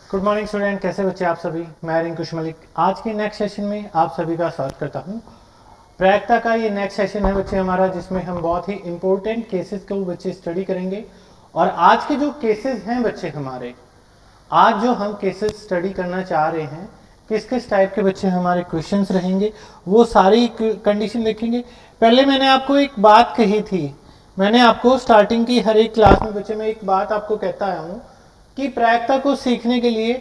Good morning student, कैसे बच्चे आप सभी। मैं रिंकुश मलिक आज के नेक्स्ट सेशन में आप सभी का स्वागत करता हूं। प्रायिकता का ये नेक्स्ट सेशन है बच्चे हमारा, जिसमें हम बहुत ही इंपॉर्टेंट केसेस को बच्चे स्टडी करेंगे। और आज के जो केसेस हैं बच्चे हमारे, आज जो हम केसेस स्टडी करना चाह रहे हैं, किस किस टाइप के बच्चे हमारे क्वेश्चंस रहेंगे, वो सारी कंडीशन देखेंगे। पहले मैंने आपको एक बात कही थी, मैंने आपको स्टार्टिंग की हर एक क्लास में बच्चे मैं एक बात आपको कहता आया हूँ कि प्रायिकता को सीखने के लिए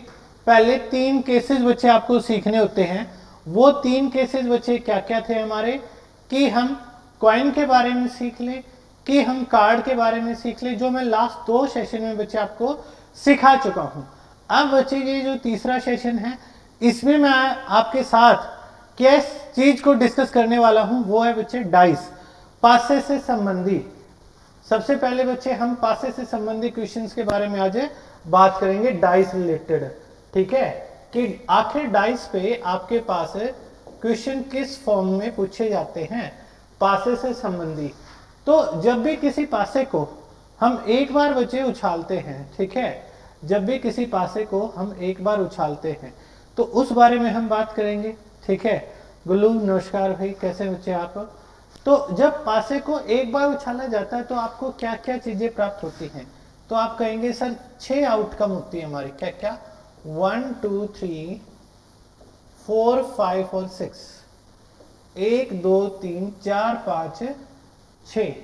पहले 3 केसेस बच्चे आपको सीखने होते हैं। वो 3 केसेस बच्चे क्या क्या थे हमारे, कि हम कॉइन के बारे में सीख ले, कि हम कार्ड के बारे में सीख ले, जो मैं लास्ट 2 सेशन में बच्चे आपको सिखा चुका हूं। अब बच्चे ये जो तीसरा सेशन है, इसमें मैं आपके साथ किस चीज को डिस्कस करने वाला हूं, वो है बच्चे डाइस, पासे से संबंधी। सबसे पहले बच्चे हम पासे से संबंधित क्वेश्चंस के बारे में आज बात करेंगे, डाइस रिलेटेड। ठीक है, कि आखिर डाइस पे आपके पास क्वेश्चन किस फॉर्म में पूछे जाते हैं, पासे से संबंधी। तो जब भी किसी पासे को हम एक बार बच्चे उछालते हैं, ठीक है, जब भी किसी पासे को हम एक बार उछालते हैं तो उस बारे में हम बात करेंगे। ठीक है, गुल्लू नमस्कार भाई, कैसे बच्चे आप। तो जब पासे को एक बार उछाला जाता है तो आपको क्या क्या चीजें प्राप्त होती हैं, तो आप कहेंगे सर 6 आउटकम होती है हमारी। क्या क्या, 1 2 3 4 5 और 6, 1 2 3 4 5 6,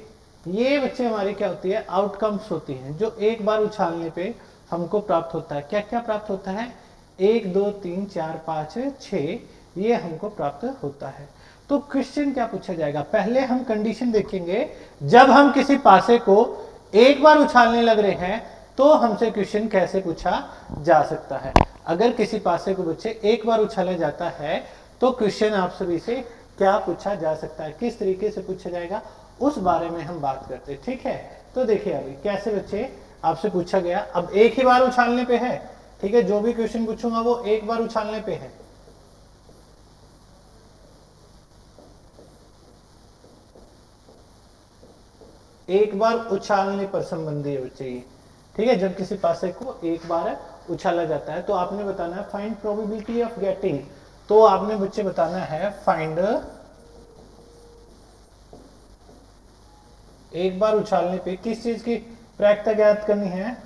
ये बच्चे हमारी क्या होती है, आउटकम्स होती हैं, जो एक बार उछालने पे हमको प्राप्त होता है। क्या क्या प्राप्त होता है, 1 2 3 4 5 6, ये हमको प्राप्त होता है। तो क्वेश्चन क्या पूछा जाएगा, पहले हम कंडीशन देखेंगे। जब हम किसी पासे को एक बार उछालने लग रहे हैं तो हमसे क्वेश्चन कैसे पूछा जा सकता है। अगर किसी पासे को बच्चे एक बार उछाला जाता है तो क्वेश्चन आप सभी से क्या पूछा जा सकता है, किस तरीके से पूछा जाएगा, उस बारे में हम बात करते हैं। ठीक है, तो देखिए अभी कैसे बच्चे आपसे पूछा गया, अब एक ही बार उछालने पे है। ठीक है, जो भी क्वेश्चन पूछूंगा वो एक बार उछालने पे है। एक बार उछालने पर संबंधी है बच्चे ये। ठीक है, जब किसी पासे को एक बार उछाला जाता है तो आपने बताना है फाइंड प्रोबेबिलिटी ऑफ गेटिंग। तो आपने बच्चे बताना है फाइंड, एक बार उछालने पे किस चीज की प्रायिकता ज्ञात करनी है,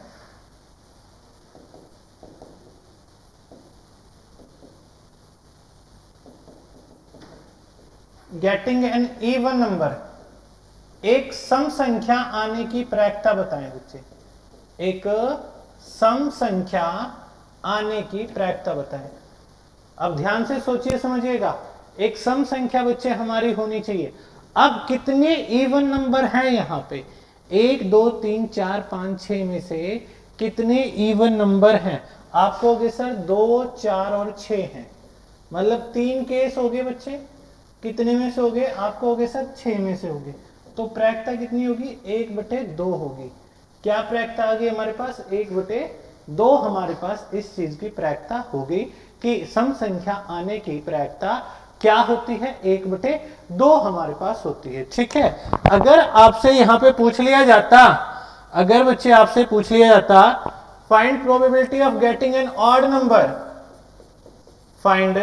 गेटिंग एन इवन नंबर, एक सम संख्या आने की प्रायिकता बताएं बच्चे, एक सम संख्या आने की प्रायिकता बताएं। अब ध्यान से सोचिए समझिएगा, एक सम संख्या बच्चे हमारी होनी चाहिए। अब कितने इवन नंबर हैं यहां पे, 1 2 3 4 5 6 में से कितने इवन नंबर हैं। आप कहोगे सर 2 4 और 6 हैं, मतलब 3 केस हो गए बच्चे, कितने में से हो गए, आप कहोगे सर 6 में से हो गए। तो प्रायिकता कितनी होगी, 1/2 होगी। क्या प्रायिकता आ गई हमारे पास, 1/2 हमारे पास इस चीज की प्रायिकता हो गई कि सम संख्या आने की प्रायिकता क्या होती है, 1/2 हमारे पास होती है। ठीक है, अगर आपसे यहां पे पूछ लिया जाता, अगर बच्चे आपसे पूछ लिया जाता find probability of getting an odd number, find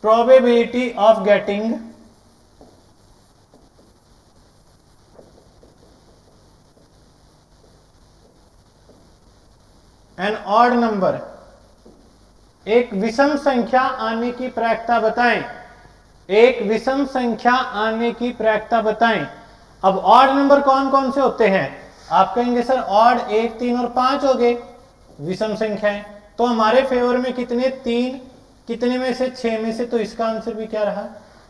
probability of getting an odd number, एक विषम संख्या आने की प्रायिकता बताएं, एक विषम संख्या आने की प्रायिकता बताएं। अब ऑड नंबर कौन कौन से होते हैं, आप कहेंगे सर ऑड 1 3 और 5 हो गए विषम संख्याएं। तो हमारे फेवर में कितने, 3, कितने में से, 6 में से। तो इसका आंसर भी क्या रहा,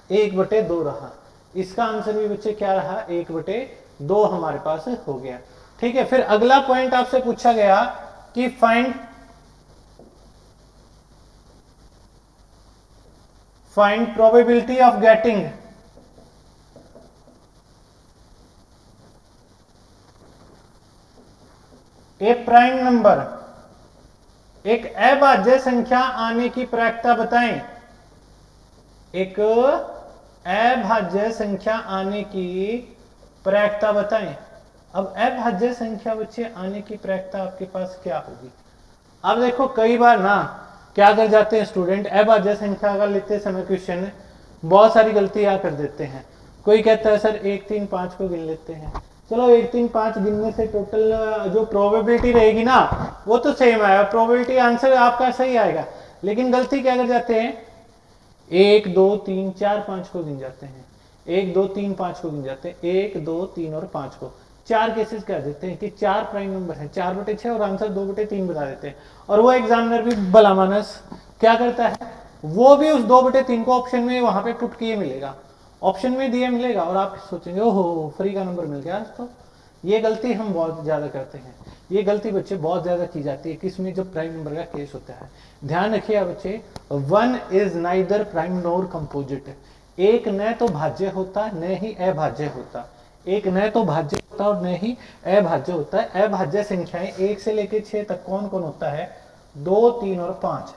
1/2 रहा। इसका आंसर भी बच्चे क्या रहा, 1/2 हमारे पास हो गया। ठीक है, फिर अगला पॉइंट आपसे पूछा गया कि find probability of getting a prime number, एक अभाज्य संख्या आने की प्रायिकता बताएं, एक अभाज्य संख्या आने की प्रायिकता बताएं। अब अभाज्य संख्या बच्चे आने की प्रायिकता आपके पास क्या होगी? अब देखो कई बार ना क्या कर जाते हैं स्टूडेंट, अभाज्य संख्या का लेते समय क्वेश्चन बहुत सारी गलतियां कर देते हैं। कोई कहता है सर 1 3 5 को गिन लेते हैं, चलो 1 3 5 गिनने से टोटल जो प्रोबेबिलिटी रहेगी ना वो तो सेम आएगा, प्रोबेबिलिटी आंसर आपका सही आएगा। लेकिन गलती क्या कर जाते हैं, 1 2 3 4 5 को गिन जाते हैं, 1 2 3 5 को गिन जाते हैं, 1 2 3 और 5 को। 4 केसेस कर देते हैं कि 4 प्राइम नंबर है, 4/6 और आंसर 2/3 बता देते हैं। और वो एग्जामिनर भी भला मानस क्या करता है, वो भी उस 2/3 को ऑप्शन में वहां पे पुट किए मिलेगा, ऑप्शन में दिए मिलेगा, और आप सोचेंगे ओहो फ्री का नंबर मिल गया आज तो। ये गलती हम बहुत ज्यादा करते हैं, ये गलती बच्चे बहुत ज्यादा की जाती है किसमें, जब प्राइम नंबर का केस होता है। ध्यान रखिए बच्चे, 1 is neither prime NOR composite. एक न तो भाज्य होता न ही अभाज्य होता, एक न तो भाज्य होता और न ही अभाज्य होता है। अभाज्य संख्याएं 1 से लेकर 6 तक कौन कौन होता है, 2 3 और 5,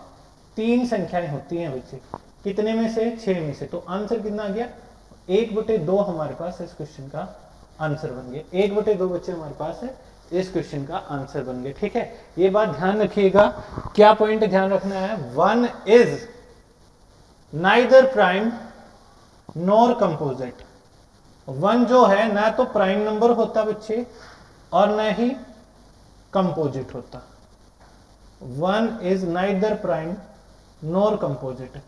3 संख्याएं होती हैं बच्चे। कितने में से, 6 में से। तो आंसर कितना आ गया, 1/2 हमारे पास इस क्वेश्चन का आंसर बन गया। 1/2 बच्चे हमारे पास है, इस क्वेश्चन का आंसर बन गया। ठीक है, ये बात ध्यान रखिएगा। क्या पॉइंट ध्यान रखना है, 1 is neither prime nor composite. 1 जो है ना तो प्राइम नंबर होता बच्चे और न ही कंपोजिट होता। 1 is neither prime nor composite.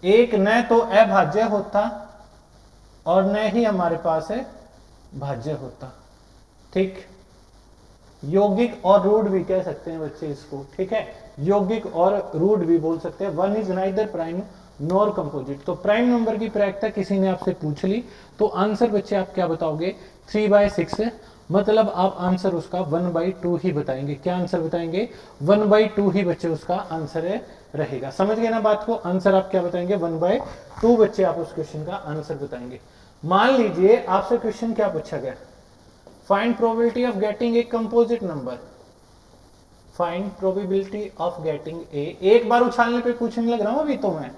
एक न तो अभाज्य होता और न ही हमारे पास है भाज्य होता। ठीक, यौगिक और रूट भी कह सकते हैं बच्चे इसको। ठीक है, यौगिक और रूट भी बोल सकते हैं। 1 is neither prime nor composite. तो प्राइम नंबर की प्रायिकता किसी ने आपसे पूछ ली तो आंसर बच्चे आप क्या बताओगे, 3/6। मतलब आप आंसर उसका 1/2 ही बताएंगे। क्या आंसर बताएंगे, 1/2 ही बच्चे उसका आंसर रहेगा। समझ गए ना बात को, आंसर आप क्या बताएंगे, 1/2 बच्चे आप उस क्वेश्चन का आंसर बताएंगे। मान लीजिए आपसे क्वेश्चन क्या पूछा गया, find probability of getting a composite number. Find probability of getting a, एक बार उछालने पे पूछने लग रहा हूं अभी तो मैं।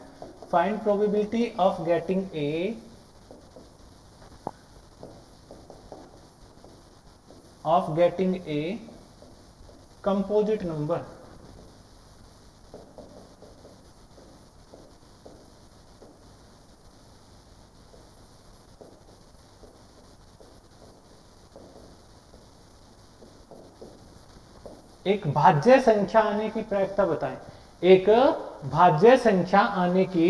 Find probability of getting a composite number. एक भाज्य संख्या आने की प्रायिकता बताएं, एक भाज्य संख्या आने की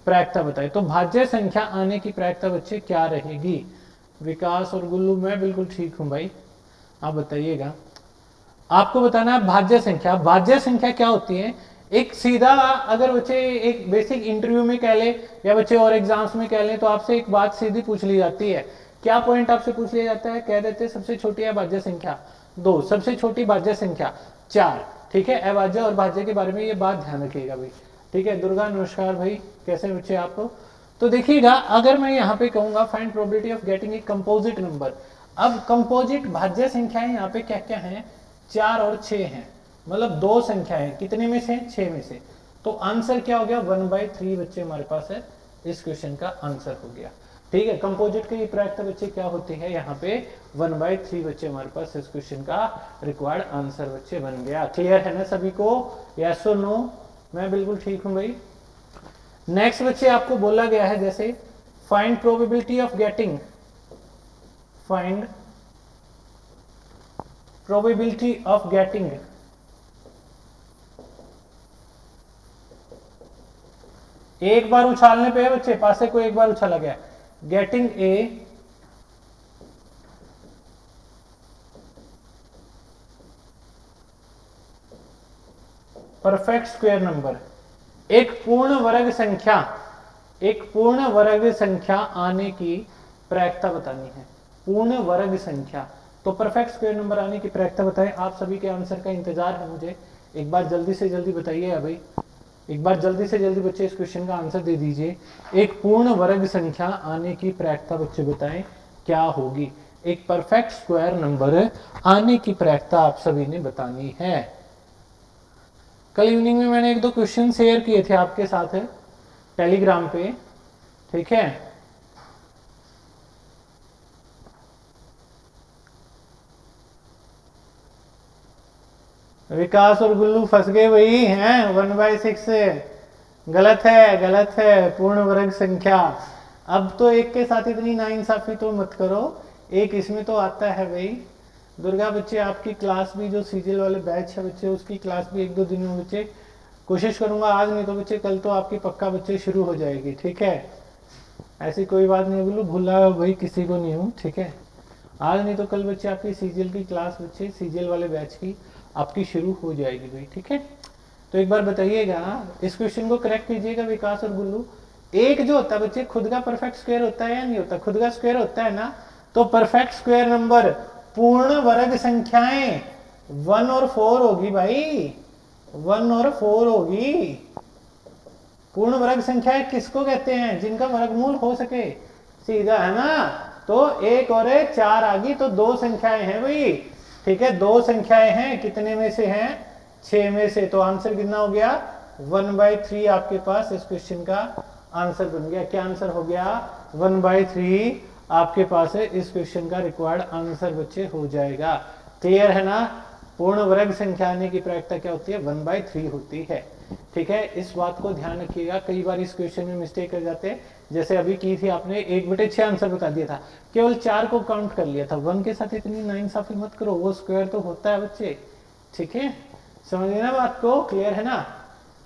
प्रायिकता बताएं। तो भाज्य संख्या आने की प्रायिकता बच्चे क्या रहेगी, विकास और गुल्लू, मैं बिल्कुल ठीक हूं भाई, आप बताइएगा। आपको बताना है भाज्य संख्या। भाज्य संख्या क्या होती है, एक सीधा अगर बच्चे एक बेसिक इंटरव्यू में कह ले या बच्चे और एग्जाम्स में कह ले तो आपसे एक बात सीधी पूछ ली जाती है। क्या पॉइंट आपसे पूछ लिया जाता है, कह देते हैं सबसे छोटी है भाज्य संख्या 2, सबसे छोटी भाज्य संख्या 4। ठीक है, अभाज्य और भाज्य के बारे में ये बात ध्यान रखिएगा भाई। ठीक है, दुर्गा नमस्कार भाई, कैसे बच्चे आप? तो देखिएगा अगर मैं यहाँ पे कहूंगा find probability of getting a composite number. अब कंपोजिट भाज्य संख्याएं यहाँ पे क्या क्या है, 4 और 6 हैं, मतलब 2 संख्याएं, कितने में से, 6 में से। तो आंसर क्या हो गया, 1/3 बच्चे हमारे पास है, इस क्वेश्चन का आंसर हो गया। ठीक है, कंपोजिट की प्रायिकता बच्चे क्या होती है, यहाँ पे 1/3 बच्चे हमारे पास इस क्वेश्चन का रिक्वायर्ड आंसर बच्चे बन गया। क्लियर है ना सभी को, यस और नो? मैं बिल्कुल ठीक हूं भाई। नेक्स्ट बच्चे आपको बोला गया है जैसे find probability of getting, find probability of getting एक बार उछालने पे है बच्चे, पासे को एक बार उछाला गया, getting a perfect square number. एक पूर्ण वर्ग संख्या, एक पूर्ण वर्ग संख्या आने की प्रायिकता बतानी है, पूर्ण वर्ग संख्या। तो परफेक्ट स्क्वायर नंबर आने की प्रायिकता बताएं। आप सभी के आंसर का इंतजार है मुझे, एक बार जल्दी से जल्दी बताइए भाई, एक बार जल्दी से जल्दी बच्चे इस क्वेश्चन का आंसर दे दीजिए। एक पूर्ण वर्ग संख्या आने की प्रायिकता बच्चे बताएं क्या होगी, एक परफेक्ट स्क्वायर नंबर आने की प्रायिकता आप सभी ने बतानी है। कल इवनिंग में मैंने 1-2 क्वेश्चन शेयर किए थे आपके साथ टेलीग्राम पे। ठीक है, विकास और गुल्लू फंस गए वही हैं 1/6 गलत है, गलत है, पूर्ण वर्ग संख्या। अब तो एक के साथ इतनी नाइंसाफी तो मत करो, एक इसमें तो आता है भाई। दुर्गा बच्चे आपकी क्लास भी जो सीजीएल वाले बैच है बच्चे, उसकी क्लास भी 1-2 दिन में बच्चे कोशिश करूंगा, आज नहीं तो बच्चे कल तो आपकी पक्का बच्चे शुरू हो जाएगी, ठीक है। ऐसी कोई बात नहीं बोलो, भूला भाई किसी को नहीं हूँ, ठीक है। आज नहीं तो कल बच्चे आपकी सीजीएल की क्लास बच्चे सीजीएल वाले बैच की आपकी शुरू हो जाएगी भाई, ठीक है। तो एक बार बताइएगा, इस क्वेश्चन को करेक्ट कीजिएगा विकास और गुल्लू। एक जो होता है बच्चे खुद का परफेक्ट स्क्वायर होता है या नहीं होता? खुद का स्क्वायर होता है ना, तो परफेक्ट स्क्वायर नंबर पूर्ण वर्ग संख्याएं 1 और 4 होगी भाई, 1 और 4 होगी। पूर्ण वर्ग संख्याएं किसको कहते हैं? जिनका वर्गमूल हो सके, सीधा है ना। तो 1 और 1 4 आ गई, तो 2 संख्याएं हैं भाई, ठीक है। 2 संख्याएं हैं, कितने में से हैं? 6 में से। तो आंसर कितना हो गया? 1/3 आपके पास इस क्वेश्चन का आंसर बन गया। क्या आंसर हो गया? 1/3 आपके पास है इस क्वेश्चन का रिक्वायर्ड आंसर बच्चे हो जाएगा। क्लियर है ना? पूर्ण वर्ग संख्या आने की प्रायिकता क्या होती है? 1/3 होती है, ठीक है। इस बात को ध्यान रखिएगा, कई बार इस क्वेश्चन में मिस्टेक कर जाते हैं। जैसे अभी की थी आपने 1/6 आंसर बता दिया था, केवल 4 को काउंट कर लिया था। 1 के साथ इतनी नाइंसाफी मत करो, वो स्क्वायर तो होता है बच्चे, ठीक है। समझ गए ना बात को? क्लियर है ना?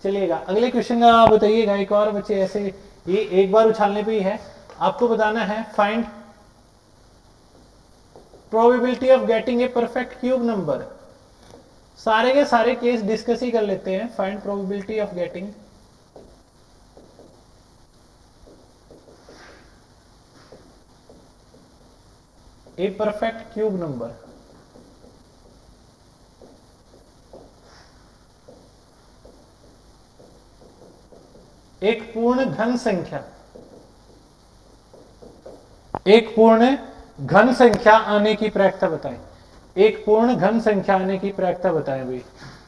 चलिएगा अगले क्वेश्चन का बताइएगा। एक और बच्चे ऐसे, ये एक बार उछालने पे ही है, आपको बताना है find probability of getting a perfect cube number. सारे के सारे केस डिस्कस ही कर लेते हैं। Find probability of getting a perfect cube number. एक पूर्ण घन संख्या, एक पूर्ण घन संख्या आने की प्रायिकता बताएं। एक पूर्ण घन संख्या आने की प्रायिकता बताएं भाई,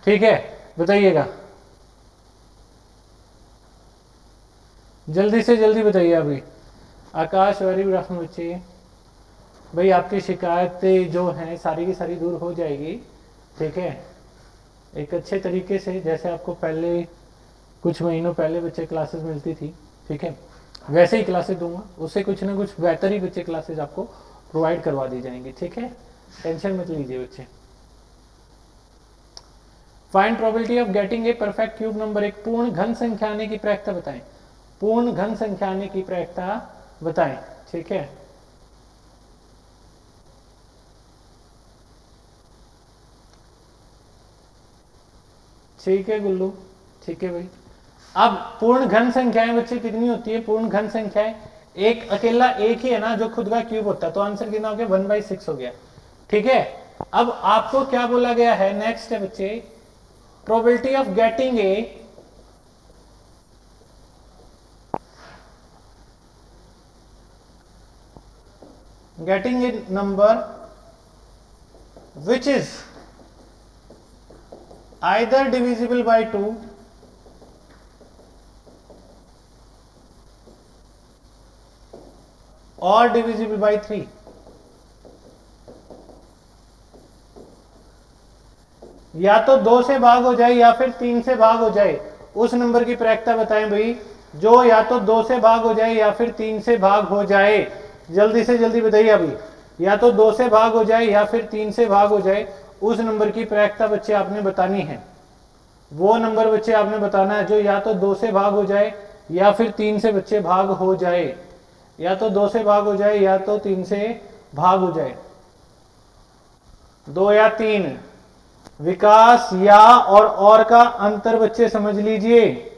ठीक है। बताइएगा, जल्दी से जल्दी बताइए अभी। आकाश वेरी गुड आफ्टरनून बच्चे। भाई आपकी शिकायतें जो हैं सारी की सारी दूर हो जाएगी, ठीक है। एक अच्छे तरीके से, जैसे आपको पहले कुछ महीनों पहले बच्चे क्लासेस मिलती थी, ठीक है, वैसे ही क्लासेस दूंगा। उससे कुछ ना कुछ बेहतर ही बच्चे क्लासेस आपको प्रोवाइड करवा दी जाएंगी, ठीक है। टेंशन मत लीजिए बच्चे। Find probability of getting a perfect cube number. एक पूर्ण घन संख्या आने की प्रायिकता बताएं। पूर्ण घन संख्या आने की प्रायिकता बताएं, ठीक है। ठीक है गुल्लू, ठीक है भाई। अब पूर्ण घन संख्याएं बच्चे कितनी होती है? पूर्ण घन संख्याएं एक अकेला एक ही है ना जो खुद का क्यूब होता है, तो आंसर कितना हो गया? 1/6 हो गया, ठीक है। अब आपको क्या बोला गया है? नेक्स्ट है बच्चे, probability of getting a number which is either divisible by 2 or divisible by 3। या तो 2 से भाग हो जाए या फिर 3 से भाग हो जाए, उस नंबर की प्रायिकता बताएं भाई, जो या तो 2 से भाग हो जाए या फिर 3 से भाग हो जाए। जल्दी से जल्दी बताइए अभी, या तो 2 से भाग हो जाए या फिर 3 से भाग हो जाए, उस नंबर की प्रायिकता बच्चे आपने बतानी है। वो नंबर बच्चे आपने बताना है जो या तो 2 से भाग हो जाए या फिर 3 से बच्चे भाग हो जाए, या तो 2 से भाग हो जाए या तो 3 से भाग हो जाए। 2 या 3। विकास या और का अंतर बच्चे समझ लीजिए।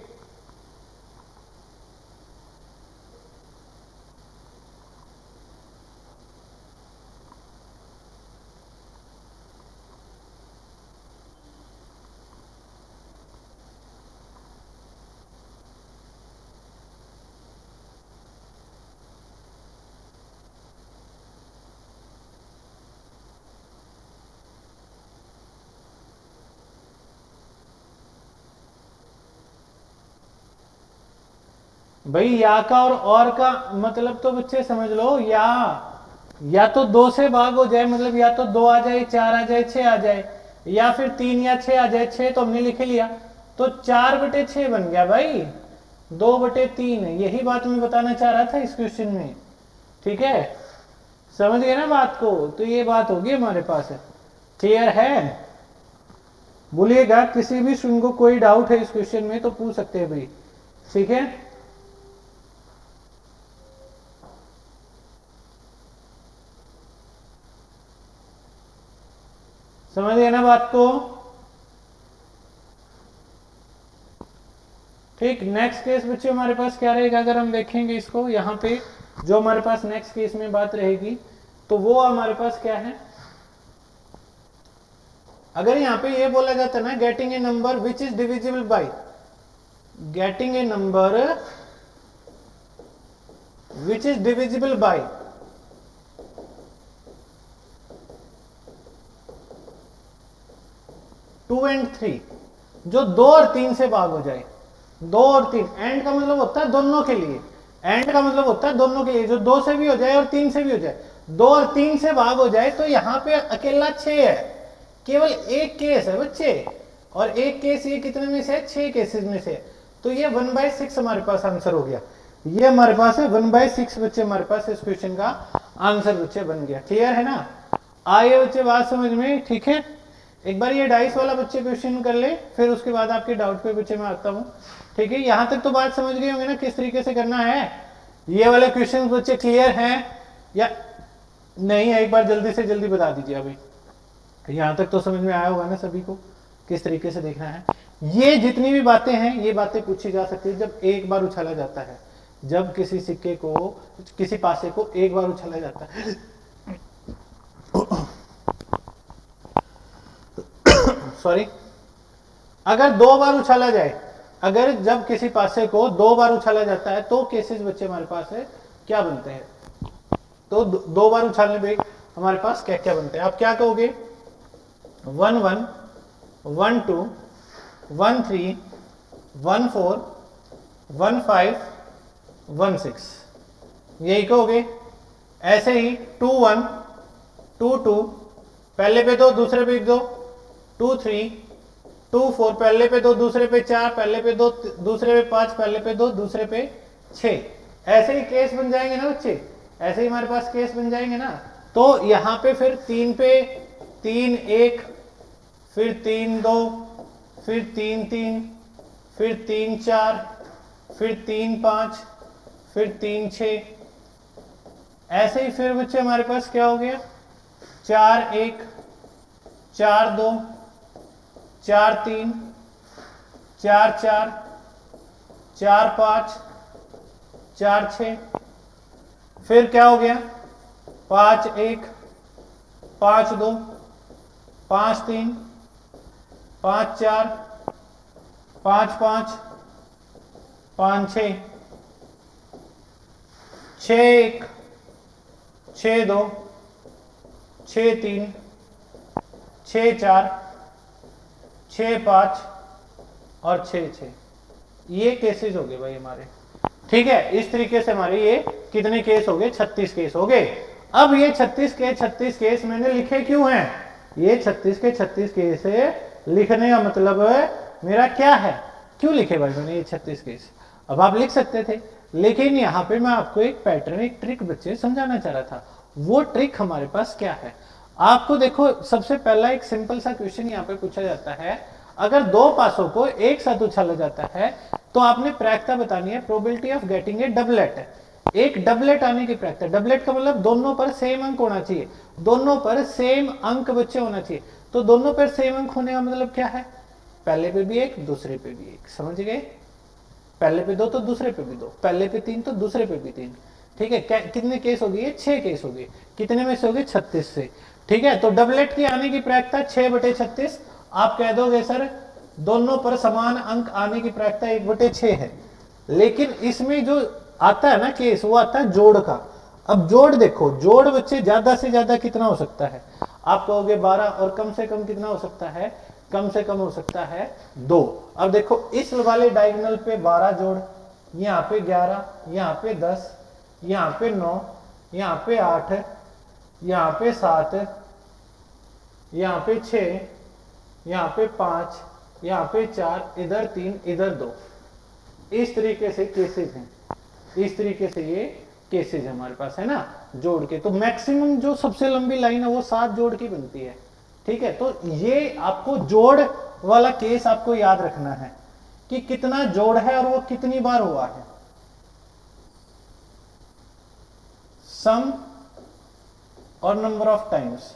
भाई या का और का मतलब तो बच्चे समझ लो, या तो 2 से भाग हो जाए, मतलब या तो 2 आ जाए, 4 आ जाए, 6 आ जाए, या फिर 3 या 6 आ जाए, 6 तो हमने लिख लिया, तो 4/6 बन गया भाई, 2/3। यही बात मैं बताना चाह रहा था इस क्वेश्चन में, ठीक है, समझ गए ना बात को। तो ये बात होगी हमारे पास, क्लियर है। बोलिएगा किसी भी स्टूडेंट को कोई डाउट है इस क्वेश्चन में तो पूछ सकते हैं भाई, ठीक है। समझ गए ना बात को, ठीक। नेक्स्ट केस बच्चे हमारे पास क्या रहेगा, अगर हम देखेंगे इसको यहाँ पे, जो हमारे पास नेक्स्ट केस में बात रहेगी तो वो हमारे पास क्या है, अगर यहाँ पे ये बोला जाता है ना, getting a number which is divisible by, getting a number which is divisible by 2 and 3, जो 2 और 3 से भाग हो जाए, 2 और 3, एंड का मतलब होता है दोनों के लिए, एंड का मतलब होता है दोनों के लिए, जो 2 से भी हो जाए और 3 से भी हो जाए, 2 और 3 से भाग हो जाए, तो यहाँ पे अकेला 6 है, केवल एक केस है बच्चे, और एक केस ये कितने में से है, 6 केसेस में से, तो ये 1/6 हमारे पास आंसर हो गया, ये हमारे पास है 1/6 बच्चे, हमारे पास इस क्वेश्चन का आंसर बच्चे बन गया। क्लियर है ना, आइए बच्चे बात समझ में, ठीक है। एक बार ये डाइस वाला बच्चे क्वेश्चन कर ले, फिर उसके बाद आपके डाउट पे बच्चे मैं आता हूँ, ठीक है। यहां तक तो बात समझ गए होंगे ना किस तरीके से करना है, ये वाले क्वेश्चन बच्चे क्लियर हैं या नहीं है, एक बार जल्दी से जल्दी बता दीजिए अभी। यहां तक तो समझ में आया होगा ना सभी को किस तरीके से देखना है। ये जितनी भी बातें हैं, ये बातें पूछी जा सकती है जब एक बार उछाला जाता है, जब किसी सिक्के को, किसी पासे को एक बार उछाला जाता है सॉरी, अगर 2 बार उछाला जाए, अगर जब किसी पासे को 2 बार उछाला जाता है तो केसेस बच्चे हमारे पास है क्या बनते हैं, तो 2 बार उछालने पे हमारे पास क्या क्या बनते हैं, आप क्या कहोगे, 1 1 1 2 1 3 1 4 1 5 1 6, यही कहोगे। ऐसे ही 2 1 2 2, पहले पे 2 दूसरे पे 2, 2 3 2 4, पहले पे 2 दूसरे पे 4, पहले पे 2 दूसरे पे 5, पहले पे 2 दूसरे पे 6, ऐसे ही केस बन जाएंगे ना बच्चे, ऐसे ही हमारे पास केस बन जाएंगे ना। तो यहाँ पे फिर 3 पे 3 1, फिर 3 2, फिर 3 3, फिर 3 4, फिर 3 5, फिर 3 6, ऐसे ही फिर बच्चे हमारे पास क्या हो गया, 4 1 4 2 4 3 4 4 4 5 4 6, फिर क्या हो गया, 5 1 5 2 5 3 5 4 5 5 5 6 6 1 6 2 6 3 6 4 6 5 और 6 6, ये केसेस हो गए भाई हमारे, ठीक है। इस तरीके से हमारे ये कितने केस हो गए, 36 केस हो गए। अब ये 36 केस मैंने लिखे क्यों हैं, ये 36 केस लिखने का मतलब मेरा क्या है, क्यों लिखे भाई मैंने ये 36 केस, अब आप लिख सकते थे, लेकिन यहाँ पे मैं आपको एक पैटर्न, एक ट्रिक बच्चे समझाना चाह रहा था। वो ट्रिक हमारे पास क्या है, आपको देखो, सबसे पहला एक सिंपल सा क्वेश्चन यहाँ पे पूछा जाता है, अगर 2 पासों को एक साथ उछाला जाता है तो आपने प्रायिकता बतानी है, probability of getting a doublet, एक डबलेट आने की प्रायिकता। डबलेट का मतलब दोनों पर सेम अंक होना चाहिए, दोनों पर सेम अंक बच्चे होना चाहिए, तो दोनों पर सेम अंक होने का मतलब क्या है, पहले पे भी एक दूसरे पे भी एक, समझ गए, पहले पे 2 तो दूसरे पे भी 2, पहले पे 3 तो दूसरे पे भी 3, ठीक है। कितने केस हो गए, 6 केस हो गए, कितने में से हो गए, 36 से, ठीक है। तो डबलेट की आने की प्रायिकता 6/36, आप कह दोगे सर दोनों पर समान अंक आने की प्रायिकता 1/6 है, लेकिन इसमें जो आता है ना केस, वो आता है जोड़ का। अब जोड़ देखो, जोड़ बच्चे ज्यादा से ज्यादा कितना हो सकता है, आप कहोगे 12, और कम से कम कितना हो सकता है, कम से कम हो सकता है 2। अब देखो इस वाले डायगोनल पे 12 जोड़, यहाँ पे 11, यहाँ पे 10, यहाँ पे 9, यहाँ पे 8, यहाँ पे 7, यहाँ पे 6, यहाँ पे 5, यहाँ पे 4, इधर 3, इधर 2। इस तरीके से केसेस हैं, इस तरीके से ये केसेस हमारे पास है ना जोड़ के। तो मैक्सिमम जो सबसे लंबी लाइन है वो 7 जोड़ की बनती है। ठीक है, तो ये आपको जोड़ वाला केस आपको याद रखना है कि कितना जोड़ है और वो कितनी बार हुआ है। सम और नंबर ऑफ टाइम्स।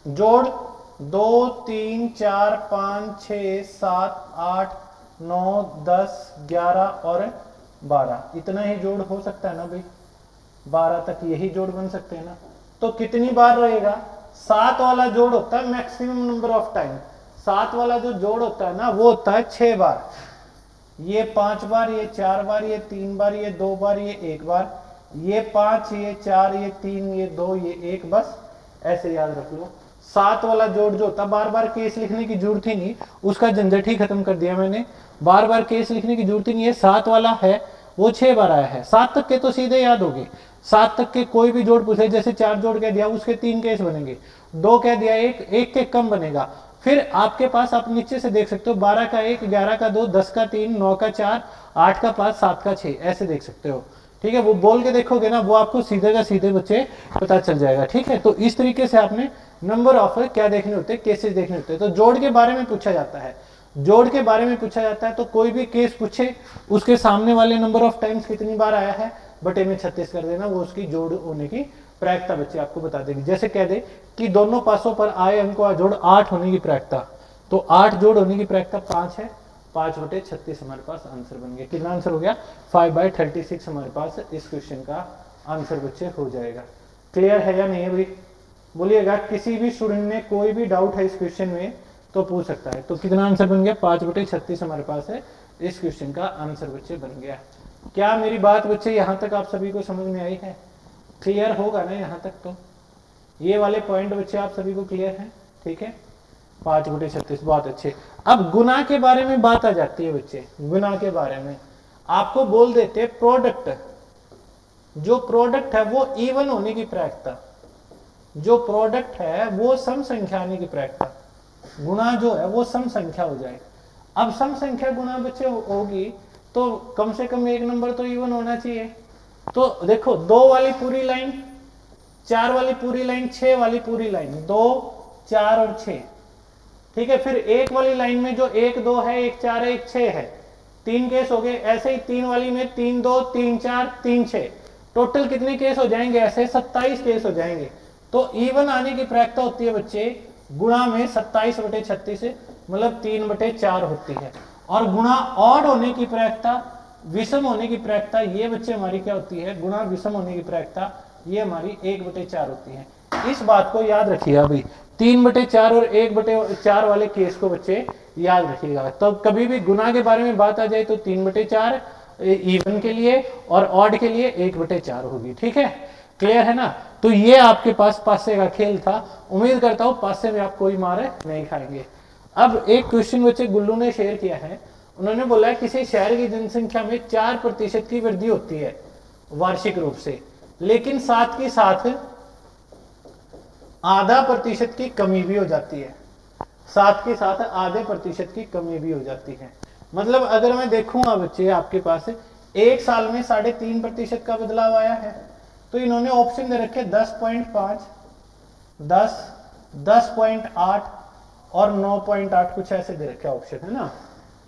जोड़ 2 3 4 5 6 7 8 9 10 11 और 12, इतना ही जोड़ हो सकता है ना भाई, 12 तक यही जोड़ बन सकते हैं ना। तो कितनी बार रहेगा, 7 वाला जोड़ होता है मैक्सिमम नंबर ऑफ टाइम। 7 वाला जो जोड़ होता है ना वो होता है 6 बार, ये 5 बार, ये 4 बार, ये 3 बार, ये 2 बार, ये 1 बार, ये 5, ये 4, ये 3, ये 2, ये 1, बस ऐसे याद रख लो। 7 वाला जोड़ जो होता, बार बार केस लिखने की जरूरत ही नहीं, उसका झंझट ही खत्म कर दिया मैंने, बार बार केस लिखने की जरूरत ही नहीं है। 7 वाला है वो 6 बार आया है, 7 तक के तो सीधे याद हो गए। 7 तक के कोई भी जोड़ पूछे, जैसे 4 जोड़ कह दिया उसके 3 केस बनेंगे, 2 कह दिया एक के कम बनेगा। फिर आपके पास आप नीचे से देख सकते हो 12 का 1, 11 का 2, 10 का 3, 9 का 4, 8 का 5, 7 का 6, ऐसे देख सकते हो। ठीक है, वो बोल के देखोगे ना वो आपको सीधे का सीधे बच्चे पता चल जाएगा। ठीक है, तो इस तरीके से आपने नंबर ऑफ क्या देखने होते हैं, केसेस देखने होते हैं। तो जोड़ के बारे में पूछा जाता है, जोड़ के बारे में पूछा जाता है तो कोई भी केस पूछे उसके सामने वाले नंबर ऑफ टाइम्स कितनी बार आया है बटे में 36 कर देना, वो उसकी जोड़ होने की प्रायिकता बच्चे आपको बता देगी। जैसे कह दे कि दोनों पासों पर आए अंकों का जोड़ 8 होने की प्रायिकता, तो 8 जोड़ होने की प्रायिकता 5 है, 5 बटे 36 हमारे पास आंसर बन गया। कितना आंसर हो गया, 5/36 हमारे पास इस क्वेश्चन का आंसर बच्चे हो जाएगा। क्लियर है या नहीं है भाई, बोलिएगा। किसी भी स्टूडेंट ने कोई भी डाउट है इस क्वेश्चन में तो पूछ सकता है। तो कितना आंसर बन गया, 5/36 हमारे पास है इस क्वेश्चन का आंसर बच्चे बन गया। क्या मेरी बात बच्चे यहाँ तक आप सभी को समझ में आई है, क्लियर होगा ना यहाँ तक, तो ये वाले पॉइंट बच्चे आप सभी को क्लियर है। ठीक है, 5/36 बहुत अच्छे। अब गुना के बारे में बात आ जाती है बच्चे, गुना के बारे में आपको बोल देते प्रोडक्ट, जो प्रोडक्ट है वो इवन होने की प्रायिकता, जो प्रोडक्ट है वो सम संख्या आने की प्रायिकता, गुना जो है वो सम संख्या हो जाए। अब सम संख्या गुना बच्चे होगी तो कम से कम एक नंबर तो इवन होना चाहिए। तो देखो 2 वाली पूरी लाइन, 4 वाली पूरी लाइन, 6 वाली पूरी लाइन, 2 4 और 6। ठीक है, फिर 1 वाली लाइन में जो 1 2 है, 1 4 है, 1 6 है, 3 केस हो गए। ऐसे ही 3 वाली में 3 2 3 4 3 6, टोटल कितने केस हो जाएंगे, ऐसे 27 केस हो जाएंगे। तो इवन आने की प्रायिकता होती है बच्चे गुणा में 27/36, मतलब 3/4 होती है। और गुणा ऑड होने की प्रायिकता, विषम होने की प्रायिकता, ये बच्चे हमारी क्या होती है, गुणा विषम होने की प्रायिकता ये हमारी 1/4 होती है। इस बात को याद रखिएगा भाई, 3/4 और 1/4 वाले केस को बच्चे याद रखिएगा। तो कभी भी गुना के बारे में बात आ जाए तो 3/4 इवन के लिए और ऑड के लिए 1/4 होगी। ठीक है, क्लियर है ना। तो ये आपके पास पासे का खेल था, उम्मीद करता हूं पासे में आप कोई मार नहीं खाएंगे। अब एक क्वेश्चन बच्चे गुल्लू ने शेयर किया है, उन्होंने बोला है किसी शहर की जनसंख्या में 4% की वृद्धि होती है वार्षिक रूप से, लेकिन साथ ही साथ आधा प्रतिशत की कमी भी हो जाती है, साथ के साथ आधे प्रतिशत की कमी भी हो जाती है। मतलब अगर मैं देखूंगा बच्चे आपके पास एक साल में 3.5% का बदलाव आया है, तो इन्होंने ऑप्शन दे रखे 10.5, 10, 10.8 और 9.8, कुछ ऐसे दे रखे ऑप्शन है ना।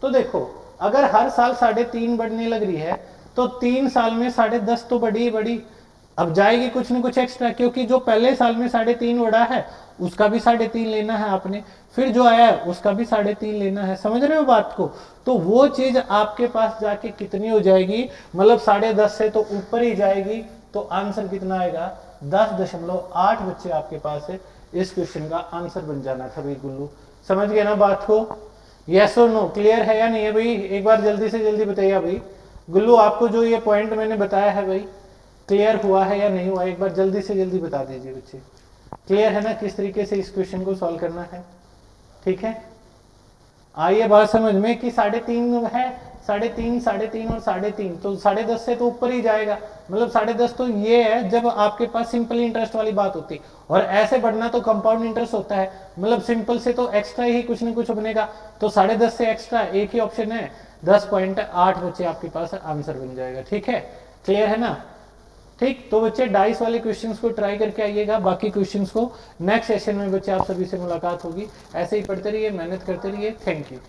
तो देखो अगर हर साल 3.5 बढ़ने लग रही है तो 3 साल में 10.5 तो बढ़ी ही बढ़ी, अब जाएगी कुछ न कुछ एक्स्ट्रा, क्योंकि जो पहले साल में 3.5 बढ़ा है उसका भी 3.5 लेना है आपने, फिर जो आया है उसका भी 3.5 लेना है। समझ रहे हो बात को। तो वो चीज आपके पास जाके कितनी हो जाएगी, मतलब 10.5 से तो ऊपर ही जाएगी। तो आंसर कितना आएगा, 10.8 बच्चे आपके पास है इस क्वेश्चन का आंसर बन जाना था भाई गुल्लू। समझ गए ना बात को, यस और नो, क्लियर है या नहीं है भाई, एक बार जल्दी से जल्दी बताइए भाई। गुल्लू आपको जो ये पॉइंट मैंने बताया है भाई क्लियर हुआ है या नहीं हुआ, एक बार जल्दी से जल्दी बता दीजिए बच्चे। क्लियर है ना किस तरीके से इस क्वेश्चन को सॉल्व करना है, ठीक है। आइए बात समझ में कि 3.5 है, 3.5, 3.5 और 3.5, तो 10.5 से तो ऊपर ही जाएगा। मतलब 10.5 तो ये है जब आपके पास सिंपल इंटरेस्ट वाली बात होती है, और ऐसे बढ़ना तो कंपाउंड इंटरेस्ट होता है, मतलब सिंपल से तो एक्स्ट्रा ही कुछ ना कुछ बनेगा। तो 10.5 से एक्स्ट्रा एक ही ऑप्शन है, 10.8 बच्चे आपके पास आंसर बन जाएगा। ठीक है, क्लियर है ना? ठीक, तो बच्चे डाइस वाले क्वेश्चंस को ट्राई करके आइएगा, बाकी क्वेश्चंस को नेक्स्ट सेशन में बच्चे आप सभी से मुलाकात होगी। ऐसे ही पढ़ते रहिए, मेहनत करते रहिए। Thank you.